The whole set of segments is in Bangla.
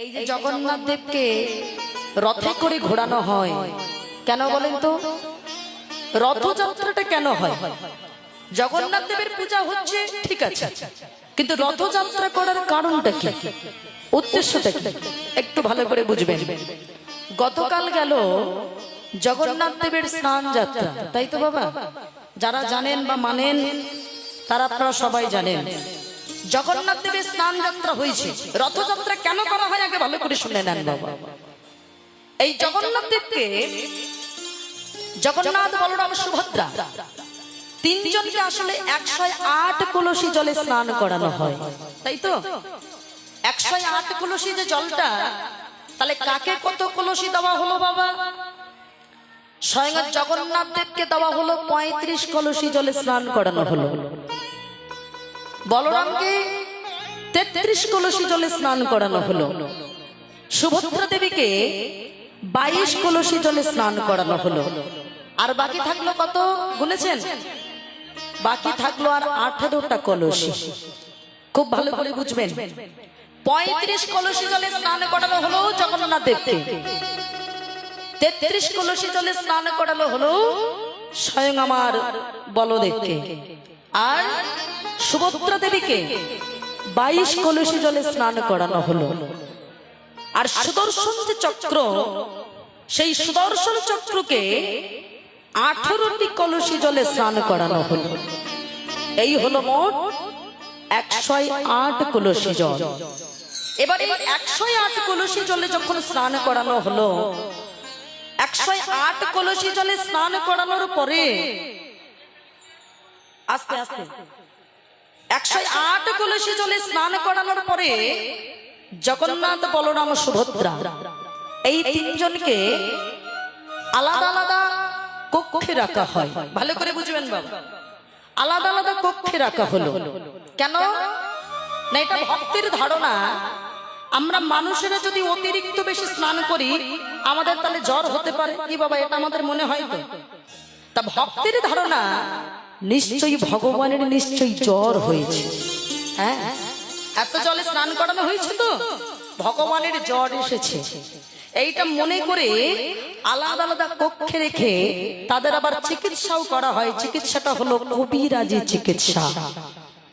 এই যে জগন্নাথ দেবকে রথে করে ঘোরানো হয় কেন বলেন তো? রথযাত্রাটা কেন হয়? জগন্নাথ দেবের পূজা হচ্ছে ঠিক আছে, কিন্তু রথযাত্রা করার কারণটা কি, উদ্দেশ্যটা কি একটু ভালো করে বুঝবেন। গতকাল গেল জগন্নাথ দেবের স্নান যাত্রা, তাই তো বাবা? যারা জানেন বা মানেন তারা আপনারা সবাই জানেন জগন্নাথ দেবের স্নান যাত্রা হয়েছে। রথযাত্রা কেন করা হয় আগে ভালো করে শুনে নেন বাবা। এই জগন্নাথ দেবকে জগন্নাথ, বলরাম, সুভদ্রা তিনজনকে আসলে 108 কলসি জলে স্নান করানো হয়, তাই তো? 108 কলসি যে জলটা, তাহলে কাকে কত কলসি দেওয়া হলো বাবা? স্বয়ং জগন্নাথ দেবকে দেওয়া হলো 35 কলসি জলে স্নান করানো হলো। বলরামকে 33 কলসি জলে স্নান করানো হলো। সুভদ্রা দেবীকে 22 কলসি জলে স্নান করানো হলো। আর বাকি থাকলো কত গুনেছেন? বাকি থাকলো আর 18টা কলসি। খুব ভালো করে বুঝবেন। 35 কলসি জলে স্নান করানো হলো জগন্নাথ দেবকে, 33 কলসি জলে স্নান করানো হলো স্বয়ং আমার বলদেবকে, আর সুভদ্রা দেবীকে 22 কলসি জলে স্নান করানো হলো। আর সুদর্শন যে চক্র, সেই সুদর্শন চক্রকে 18টি কলসি জলে স্নান করানো হলো। এই হলো মোট 108 কলসি জল। এবারে 108 কলসি জলে যখন স্নান করানো হলো, 108 কলসি জলে স্নান করানোর পরে আস্তে আস্তে 108 কলসি জলে স্নান করানোর পরে জগন্নাথ, বলরাম, সুভদ্রা এই তিনজনকে আলাদা আলাদা কক্ষে রাখা হয়। ভালো করে বুঝবেন বাবা, আলাদা আলাদা কক্ষে রাখা হলো কেন না? এটা ভক্তের ধারণা, আমরা মানুষেরা যদি অতিরিক্ত বেশি স্নান করি আমাদের তাহলে জ্বর হতে পারে, কি বাবা? এটা আমাদের মনে হয় তো? তা ভক্তের ধারণা নিশ্চয়ই ভগবানের নিশ্চয়ই জ্বর হয়েছে। হ্যাঁ, এত জলে স্নান করানো হয়েছে তো ভগবানের জ্বর এসেছে, এইটা মনে করে আলাদা আলাদা কক্ষে রেখে তাদের আবার চিকিৎসাও করা হয়। চিকিৎসাটা হলো কবিরাজি চিকিৎসা।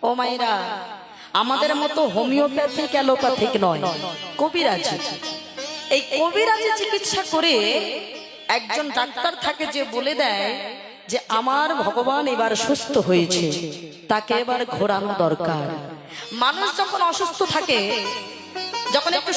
ও মায়েরা, আমাদের মতো হোমিওপ্যাথিক অ্যালোপ্যাথিক নয়, কবিরাজি। এই কবিরাজি চিকিৎসা করে একজন ডাক্তার থাকে যে বলে দেয় যে আমার ভগবান এবার সুস্থ হয়েছে, তাকে এবার ঘোরানো দরকার। মানুষ যখন অসুস্থ থাকে, যখন একটু